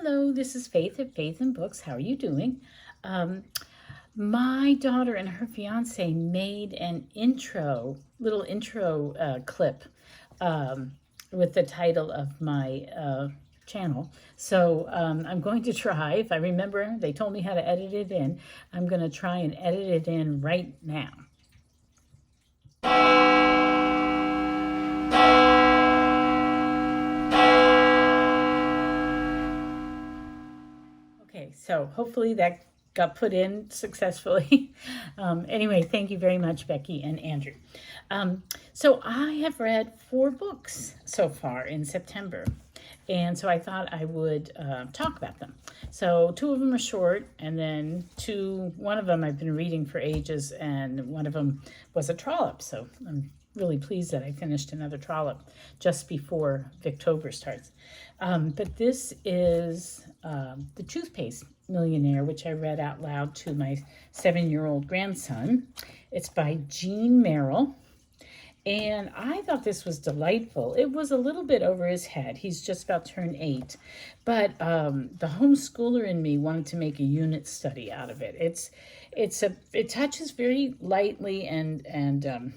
Hello, this is Faith at Faith and Books. How are you doing? My daughter and her fiance made an little intro clip with the title of my channel. So I'm going to try, if I remember, they told me how to edit it in. I'm going to try and edit it in right now. Okay, so hopefully that got put in successfully. Anyway, thank you very much, Becky and Andrew. So I have read 4 books so far in September, and so I thought I would talk about them. So 2 of them are short, and then one of them I've been reading for ages, and one of them was a Trollope. So I'm really pleased that I finished another Trollope just before Victober starts. But this is the Toothpaste Millionaire, which I read out loud to my 7-year-old grandson. It's by Jean Merrill, and I thought this was delightful. It was a little bit over his head. He's just about turned 8, but the homeschooler in me wanted to make a unit study out of it. It touches very lightly and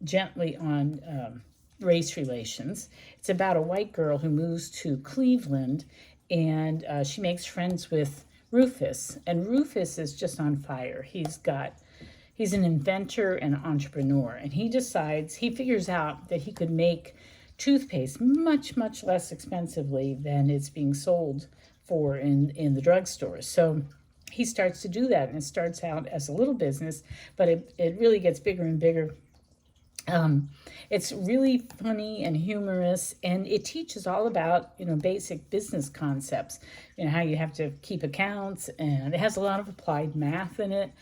gently on race relations. It's about a white girl who moves to Cleveland, and she makes friends with Rufus, and Rufus is just on fire. He's an inventor and an entrepreneur, and he figures out that he could make toothpaste much, much less expensively than it's being sold for in the drugstores. So he starts to do that, and it starts out as a little business, but it really gets bigger and bigger. It's really funny and humorous, and it teaches all about, basic business concepts, how you have to keep accounts, and it has a lot of applied math in it,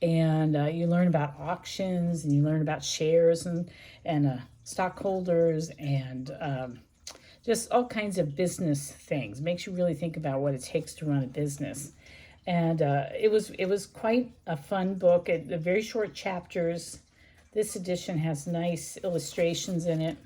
and you learn about auctions, and you learn about shares and stockholders, and just all kinds of business things. Makes you really think about what it takes to run a business. And it was quite a fun book. The very short chapters. This edition has nice illustrations in it.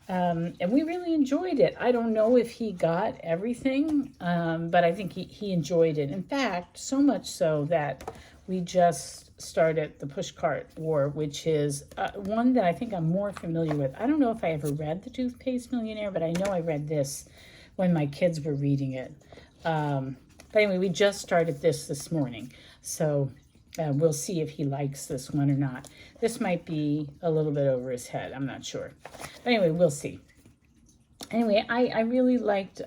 And we really enjoyed it. I don't know if he got everything, but I think he enjoyed it. In fact, so much so that we just started the Pushcart War, which is one that I think I'm more familiar with. I don't know if I ever read The Toothpaste Millionaire, but I know I read this when my kids were reading it. But anyway, we just started this morning. So we'll see if he likes this one or not. This might be a little bit over his head. I'm not sure. But anyway, we'll see. Anyway, I really liked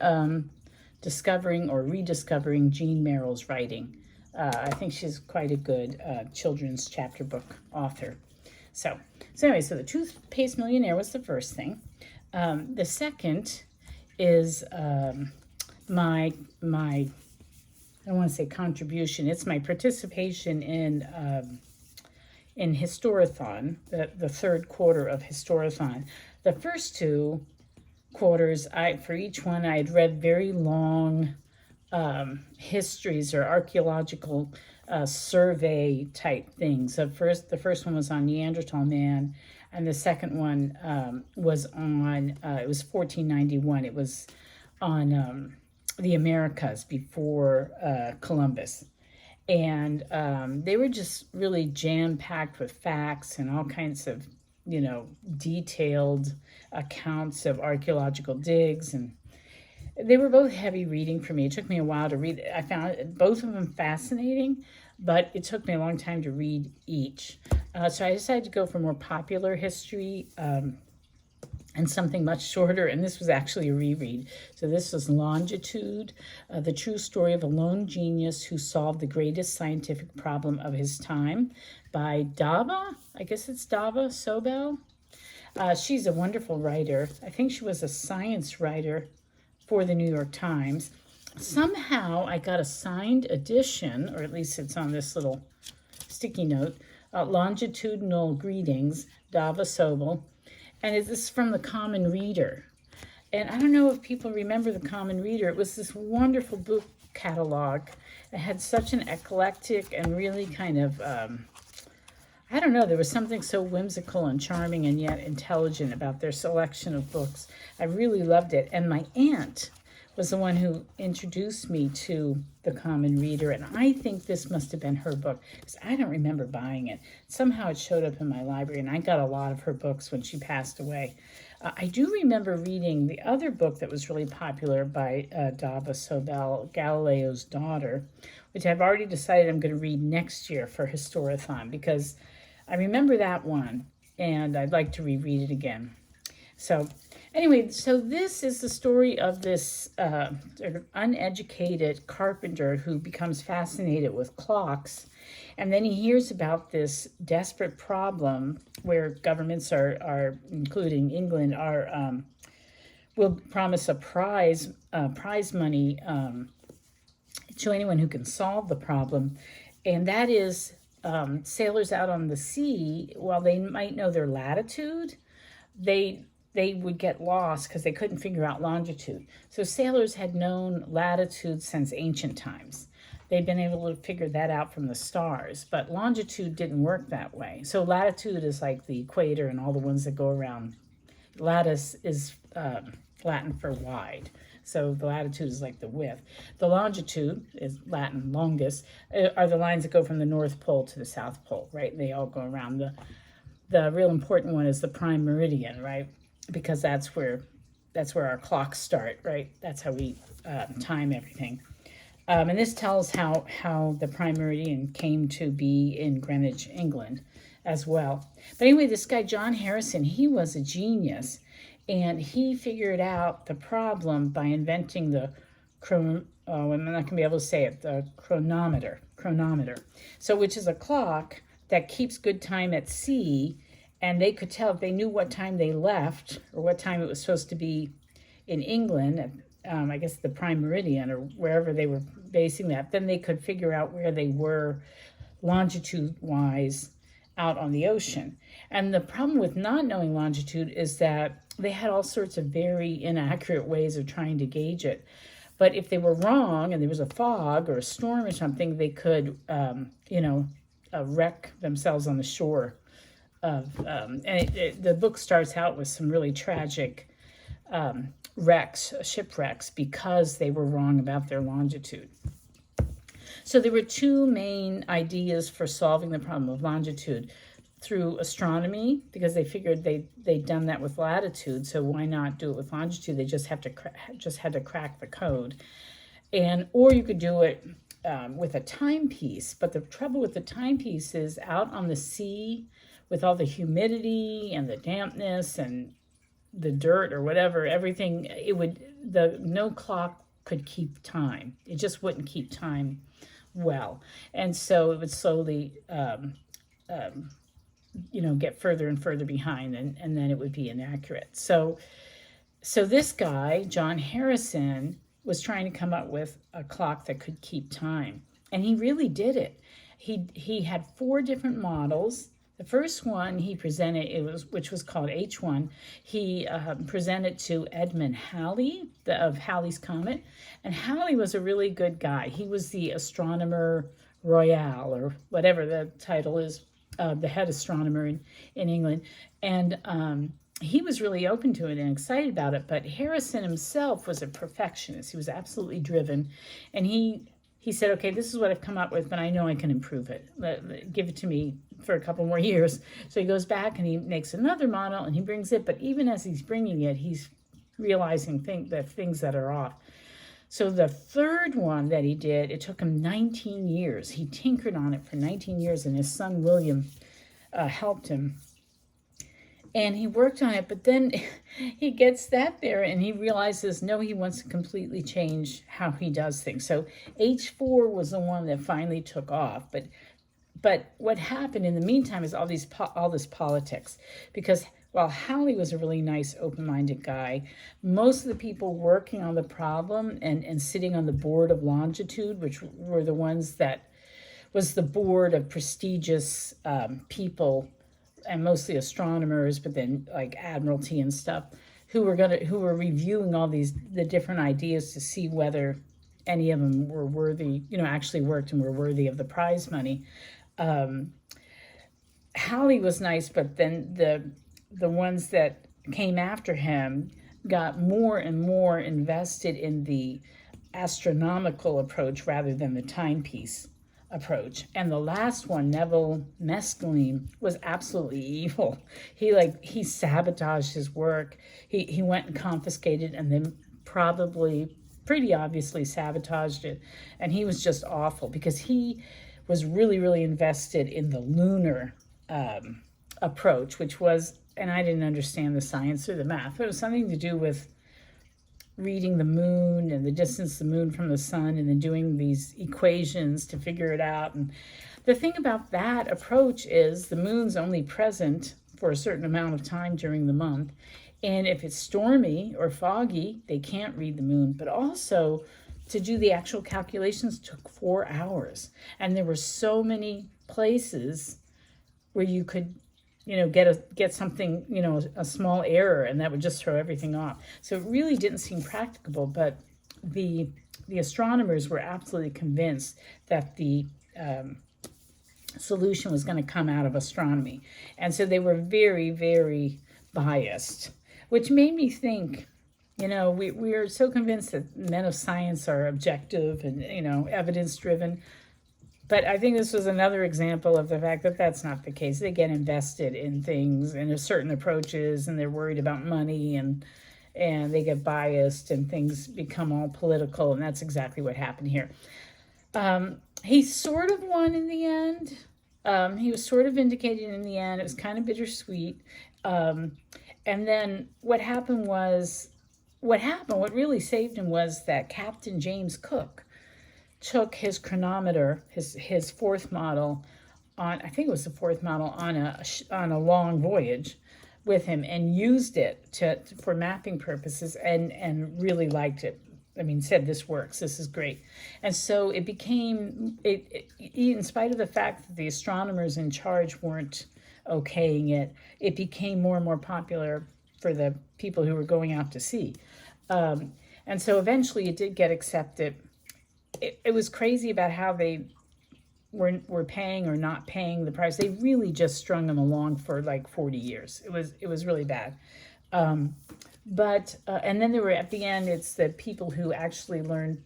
discovering or rediscovering Jean Merrill's writing. I think she's quite a good children's chapter book author. So anyway, the Toothpaste Millionaire was the first thing. The second is my I don't want to say contribution. It's my participation in Historathon, the third quarter of Historathon. The first 2 quarters, for each one, I had read very long histories or archaeological survey type things. The first one was on Neanderthal man, and the second one was on, it was 1491. It was on the Americas before Columbus. And they were just really jam-packed with facts and all kinds of, detailed accounts of archaeological digs. And they were both heavy reading for me. It took me a while to read. I found both of them fascinating, but it took me a long time to read each. So I decided to go for more popular history, and something much shorter, and this was actually a reread. So this was Longitude, the true story of a lone genius who solved the greatest scientific problem of his time, by Dava, I guess it's Dava Sobel. She's a wonderful writer. I think she was a science writer for the New York Times. Somehow I got a signed edition, or at least it's on this little sticky note, Longitudinal Greetings, Dava Sobel. And this is from the Common Reader. And I don't know if people remember the Common Reader. It was this wonderful book catalog. It had such an eclectic and really kind of, I don't know, there was something so whimsical and charming and yet intelligent about their selection of books. I really loved it. And my aunt was the one who introduced me to The Common Reader, and I think this must have been her book, because I don't remember buying it. Somehow it showed up in my library, and I got a lot of her books when she passed away. I do remember reading the other book that was really popular by Dava Sobel, Galileo's Daughter, which I've already decided I'm going to read next year for Historathon, because I remember that one, and I'd like to reread it again. So anyway, so this is the story of this sort of uneducated carpenter who becomes fascinated with clocks. And then he hears about this desperate problem where governments are including England, will promise a prize money to anyone who can solve the problem. And that is sailors out on the sea, while they might know their latitude, they would get lost because they couldn't figure out longitude. So sailors had known latitude since ancient times. They'd been able to figure that out from the stars, but longitude didn't work that way. So latitude is like the equator and all the ones that go around. Lattice is Latin for wide. So the latitude is like the width. The longitude is Latin longus, are the lines that go from the North Pole to the South Pole, right? They all go around. The real important one is the prime meridian, right? Because that's where our clocks start, right? That's how we time everything. And this tells how the prime meridian came to be in Greenwich, England, as well. But anyway, this guy, John Harrison, he was a genius, and he figured out the problem by inventing the I'm not going to be able to say it, the chronometer. So, which is a clock that keeps good time at sea, and they could tell if they knew what time they left or what time it was supposed to be in England, I guess the prime meridian or wherever they were basing that, then they could figure out where they were longitude-wise out on the ocean. And the problem with not knowing longitude is that they had all sorts of very inaccurate ways of trying to gauge it. But if they were wrong and there was a fog or a storm or something, they could, wreck themselves on the shore. The book starts out with some really tragic shipwrecks, because they were wrong about their longitude. So there were two main ideas for solving the problem of longitude: through astronomy, because they figured they'd done that with latitude, so why not do it with longitude? They just had to crack the code, or you could do it with a timepiece. But the trouble with the timepiece is, out on the sea, with all the humidity and the dampness and the dirt or whatever, everything, no clock could keep time. It just wouldn't keep time well. And so it would slowly, get further and further behind, and then it would be inaccurate. So this guy, John Harrison, was trying to come up with a clock that could keep time. And he really did it. He had 4 different models. The first one he presented, which was called H1, he presented to Edmund Halley of Halley's Comet. And Halley was a really good guy. He was the astronomer royal, or whatever the title is, the head astronomer in England. And he was really open to it and excited about it. But Harrison himself was a perfectionist. He was absolutely driven. And he said, okay, this is what I've come up with, but I know I can improve it. Give it to me for a couple more years. So he goes back and he makes another model and he brings it. But even as he's bringing it, he's realizing the things that are off. So the third one that he did, it took him 19 years. He tinkered on it for 19 years, and his son William helped him. And he worked on it, but then he gets that there and he realizes, no, he wants to completely change how he does things. So H4 was the one that finally took off. But what happened in the meantime is all this politics. Because while Halley was a really nice, open-minded guy, most of the people working on the problem and sitting on the board of Longitude, which were the ones that was the board of prestigious people, and mostly astronomers, but then like Admiralty and stuff, who were reviewing all the different ideas to see whether any of them were worthy, actually worked and were worthy of the prize money. Halley was nice, but then the ones that came after him, got more and more invested in the astronomical approach rather than the timepiece approach. And the last one, Neville Mescaline, was absolutely evil. He sabotaged his work. He went and confiscated and then probably pretty obviously sabotaged it. And he was just awful because he was really, really invested in the lunar approach, which was, and I didn't understand the science or the math, but it was something to do with reading the moon and the distance of the moon from the sun and then doing these equations to figure it out. And the thing about that approach is the moon's only present for a certain amount of time during the month. And if it's stormy or foggy, they can't read the moon. But also, to do the actual calculations took 4 hours. And there were so many places where you could get something, a small error, and that would just throw everything off. So it really didn't seem practicable, but the astronomers were absolutely convinced that the solution was going to come out of astronomy. And so they were very, very biased, which made me think, we are so convinced that men of science are objective and, evidence-driven. But I think this was another example of the fact that that's not the case. They get invested in things and certain approaches, and they're worried about money, and they get biased, and things become all political, and that's exactly what happened here. He sort of won in the end. He was sort of vindicated in the end. It was kind of bittersweet. And then what really saved him was that Captain James Cook took his chronometer, his fourth model on, I think it was the fourth model, on a long voyage with him, and used it for mapping purposes, and really liked it. I mean, said, this works, this is great. And so it became, in spite of the fact that the astronomers in charge weren't okaying it, it became more and more popular for the people who were going out to sea. And so eventually it did get accepted. It was crazy about how they were paying or not paying the price. They really just strung them along for like 40 years. It was really bad. And then there were, at the end, it's the people who actually learned,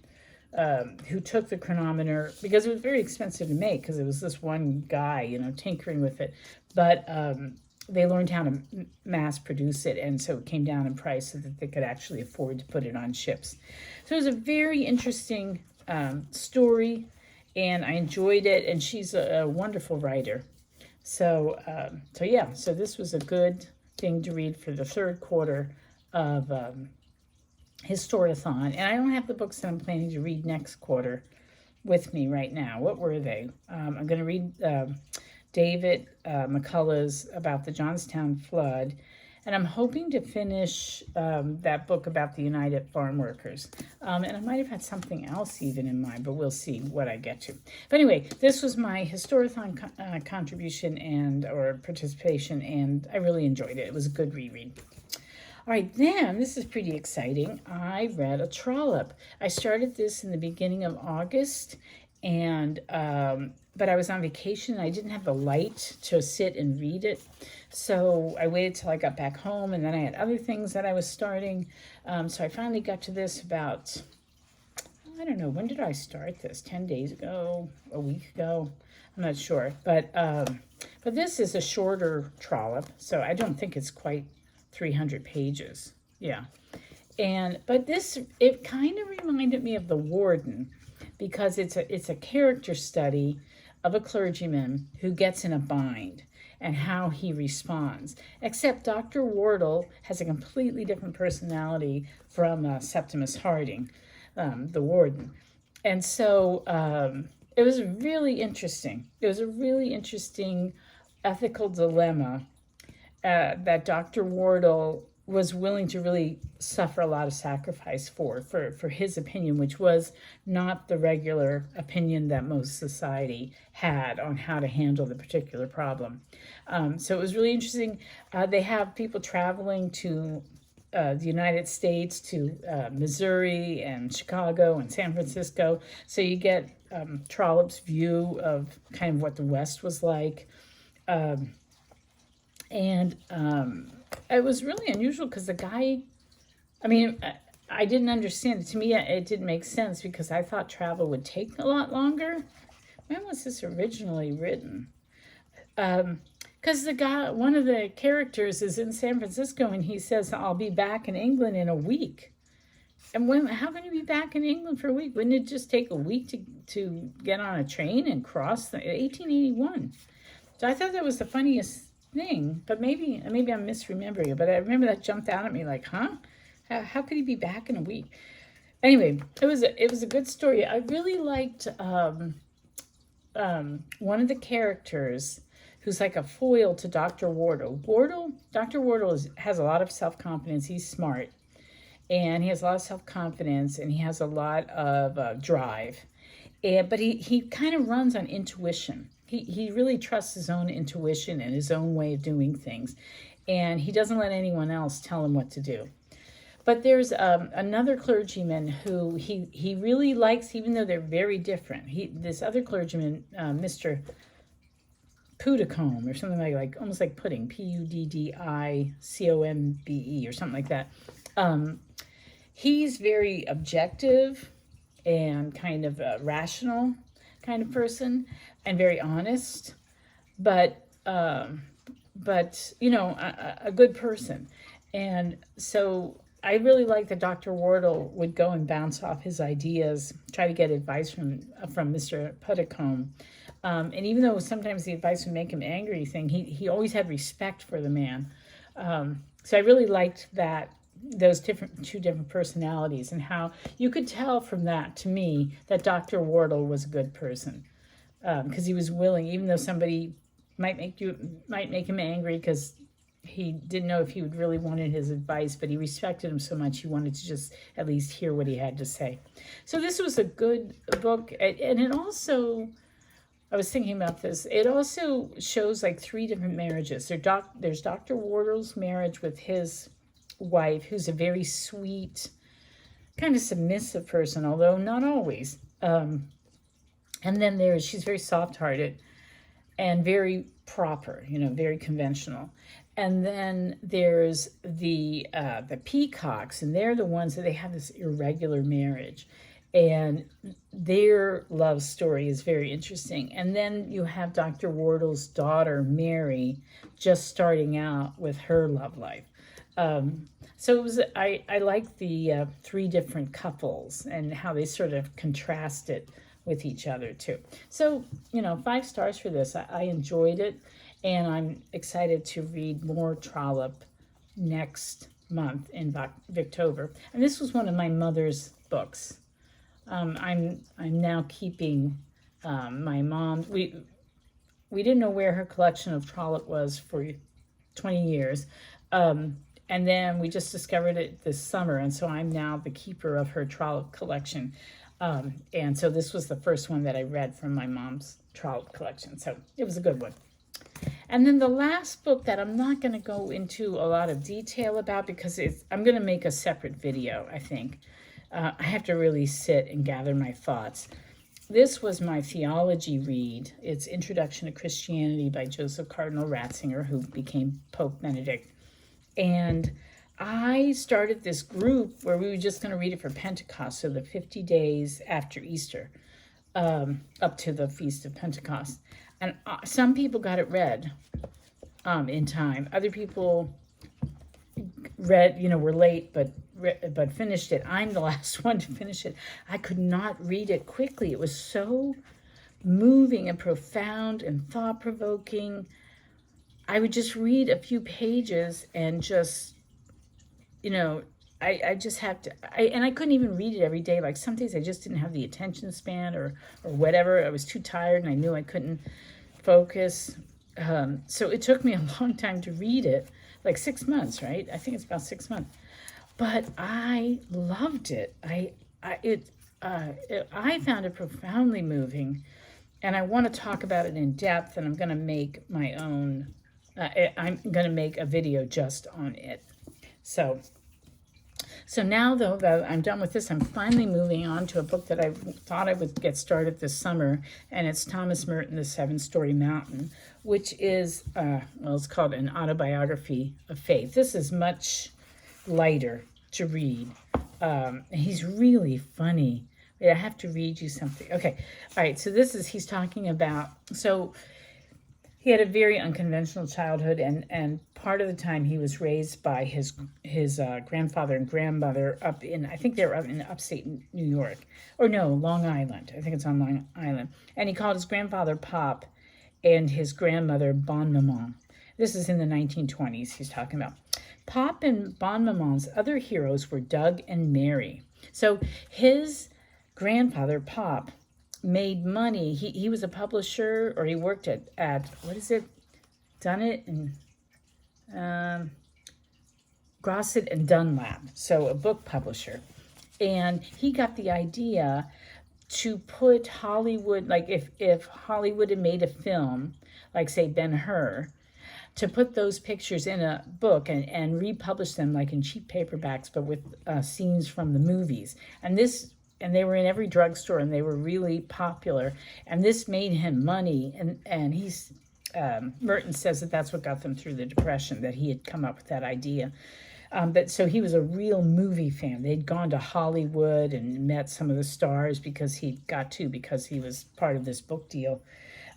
who took the chronometer, because it was very expensive to make, because it was this one guy, tinkering with it. But they learned how to mass produce it, and so it came down in price so that they could actually afford to put it on ships. So it was a very interesting story, and I enjoyed it, and she's a wonderful writer. So this was a good thing to read for the third quarter of Historathon. And I don't have the books that I'm planning to read next quarter with me right now. What were they? I'm going to read David McCullough's about the Johnstown flood, and I'm hoping to finish that book about the United Farm Workers. And I might have had something else even in mind, but we'll see what I get to. But anyway, this was my Historathon contribution or participation, and I really enjoyed it. It was a good reread. All right, then, this is pretty exciting. I read a Trollope. I started this in the beginning of August, and but I was on vacation. I didn't have the light to sit and read it, so I waited till I got back home, and then I had other things that I was starting. So I finally got to this about, I don't know, when did I start this? 10 days ago, a week ago? I'm not sure, but this is a shorter Trollope, so I don't think it's quite 300 pages. Yeah, but it kind of reminded me of The Warden, because it's a character study of a clergyman who gets in a bind and how he responds. Except Dr. Wortle has a completely different personality from Septimus Harding, the warden. And so it was really interesting. It was a really interesting ethical dilemma that Dr. Wortle was willing to really suffer a lot of sacrifice for his opinion, which was not the regular opinion that most society had on how to handle the particular problem. So it was really interesting. They have people traveling to the United States, to Missouri and Chicago and San Francisco. So you get Trollope's view of kind of what the West was like. And it was really unusual because the guy I mean, I didn't understand it. To me, it didn't make sense because I thought travel would take a lot longer. When was this originally written? Because the guy, one of the characters is in San Francisco and he says, I'll be back in England in a week. And how can you be back in England for a week? Wouldn't it just take a week to get on a train and cross the 1881? So I thought that was the funniest thing, but maybe I'm misremembering it. But I remember that jumped out at me like, huh? How could he be back in a week? Anyway, it was a good story. I really liked one of the characters who's like a foil to Dr. Wortle. Dr. Wortle has a lot of self-confidence. He's smart. And he has a lot of self-confidence, and he has a lot of drive. But he kind of runs on intuition. He really trusts his own intuition and his own way of doing things. And he doesn't let anyone else tell him what to do. But there's another clergyman who he really likes, even though they're very different. This other clergyman, Mr. Puddicombe, or something like almost like pudding, Puddicombe, or something like that. He's very objective and kind of a rational kind of person and very honest, but you know, a good person. And so I really like that Dr. Wortle would go and bounce off his ideas, try to get advice from Mr. Puddicombe. And even though sometimes the advice would make him angry, he always had respect for the man. So I really liked those two different personalities, and how you could tell from that, to me, that Dr. Wortle was a good person, because he was willing, even though somebody might make him angry because he didn't know if he would really wanted his advice, but he respected him so much he wanted to just at least hear what he had to say. So this was a good book, and it also, I was thinking about this, it also shows like 3 different marriages. There's Dr. Wortle's marriage with his wife, who's a very sweet, kind of submissive person, although not always. And then she's very soft-hearted and very proper, you know, very conventional. And then there's the Peacocks, and they're the ones that they have this irregular marriage. And their love story is very interesting. And then you have Dr. Wortle's daughter, Mary, just starting out with her love life. So it was, I like the 3 different couples and how they sort of contrasted with each other too. So, you know, 5 stars for this. I enjoyed it, and I'm excited to read more Trollope next month in October. And this was one of my mother's books. I'm now keeping my mom's. We didn't know where her collection of Trollope was for 20 years. And then we just discovered it this summer, and so I'm now the keeper of her Trollope collection. And so this was the first one that I read from my mom's Trollope collection, so it was a good one. And then the last book that I'm not going to go into a lot of detail about, because I'm going to make a separate video, I think. I have to really sit and gather my thoughts. This was my theology read. It's Introduction to Christianity by Joseph Cardinal Ratzinger, who became Pope Benedict. And I started this group where we were just going to read it for Pentecost, so the 50 days after Easter, up to the Feast of Pentecost. And some people got it read in time. Other people read, you know, were late, but finished it. I'm the last one to finish it. I could not read it quickly. It was so moving and profound and thought-provoking. I would just read a few pages and just, you know, I just have to, and I couldn't even read it every day. Like some days I just didn't have the attention span or whatever. I was too tired and I knew I couldn't focus. So it took me a long time to read it, like 6 months, right? I think it's about 6 months. But I loved it. I found it profoundly moving, and I want to talk about it in depth, and I'm going to make my own, I'm going to make a video just on it. So now, though, that I'm done with this, I'm finally moving on to a book that I thought I would get started this summer, and it's Thomas Merton, The Seven-Story Mountain, which is, well, it's called An Autobiography of Faith. This is much lighter to read. He's really funny. Wait, I have to read you something. Okay. All right. So he's talking about, so he had a very unconventional childhood, and part of the time he was raised by his grandfather and grandmother up in, I think they were up in upstate New York, or no, Long Island. I think it's on Long Island. And he called his grandfather Pop and his grandmother Bon Maman. This is in the 1920s he's talking about. Pop and Bon Maman's other heroes were Doug and Mary. So his grandfather, Pop, made money. He was a publisher, or he worked at what is it? Dunnett and Grosset and Dunlap, so a book publisher. And he got the idea to put Hollywood, like if Hollywood had made a film, like say Ben-Hur, to put those pictures in a book and republish them like in cheap paperbacks, but with scenes from the movies. And they were in every drugstore, and they were really popular. And this made him money. And he's Merton says that that's what got them through the Depression, that he had come up with that idea. But so he was a real movie fan. They'd gone to Hollywood and met some of the stars because he was part of this book deal.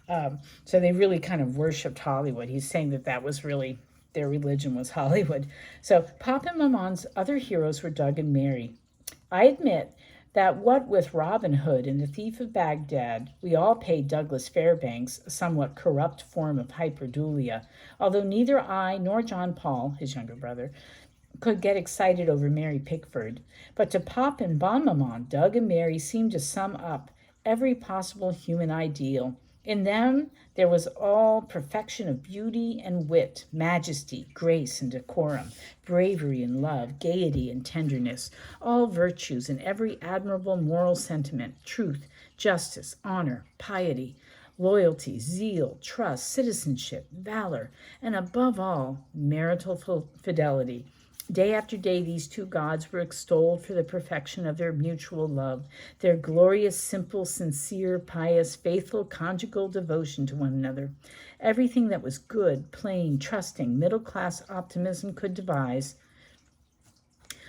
So they really kind of worshipped Hollywood. He's saying that was really, their religion was Hollywood. So Pop and Maman's other heroes were Doug and Mary. I admit that what with Robin Hood and the Thief of Baghdad, we all paid Douglas Fairbanks a somewhat corrupt form of hyperdulia, although neither I nor John Paul, his younger brother, could get excited over Mary Pickford. But to Pop and Bon Maman, Doug and Mary seemed to sum up every possible human ideal. In them, there was all perfection of beauty and wit, majesty, grace and decorum, bravery and love, gaiety and tenderness, all virtues and every admirable moral sentiment, truth, justice, honor, piety, loyalty, zeal, trust, citizenship, valor, and above all, marital fidelity. Day after day, these two gods were extolled for the perfection of their mutual love, their glorious, simple, sincere, pious, faithful, conjugal devotion to one another. Everything that was good, plain, trusting, middle-class optimism could devise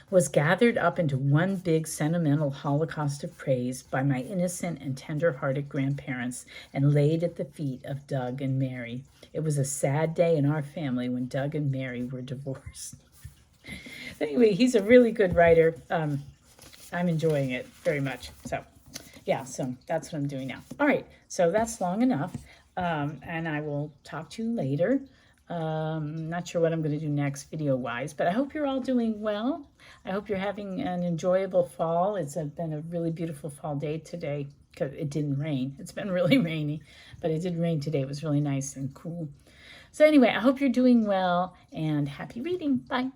was gathered up into one big sentimental holocaust of praise by my innocent and tender-hearted grandparents and laid at the feet of Doug and Mary. It was a sad day in our family when Doug and Mary were divorced. Anyway, he's a really good writer. I'm enjoying it very much. So, yeah, so that's what I'm doing now. All right, so that's long enough, and I will talk to you later. Not sure what I'm going to do next video-wise, but I hope you're all doing well. I hope you're having an enjoyable fall. It's been a really beautiful fall day today because it didn't rain. It's been really rainy, but it did rain today. It was really nice and cool. So anyway, I hope you're doing well, and happy reading. Bye.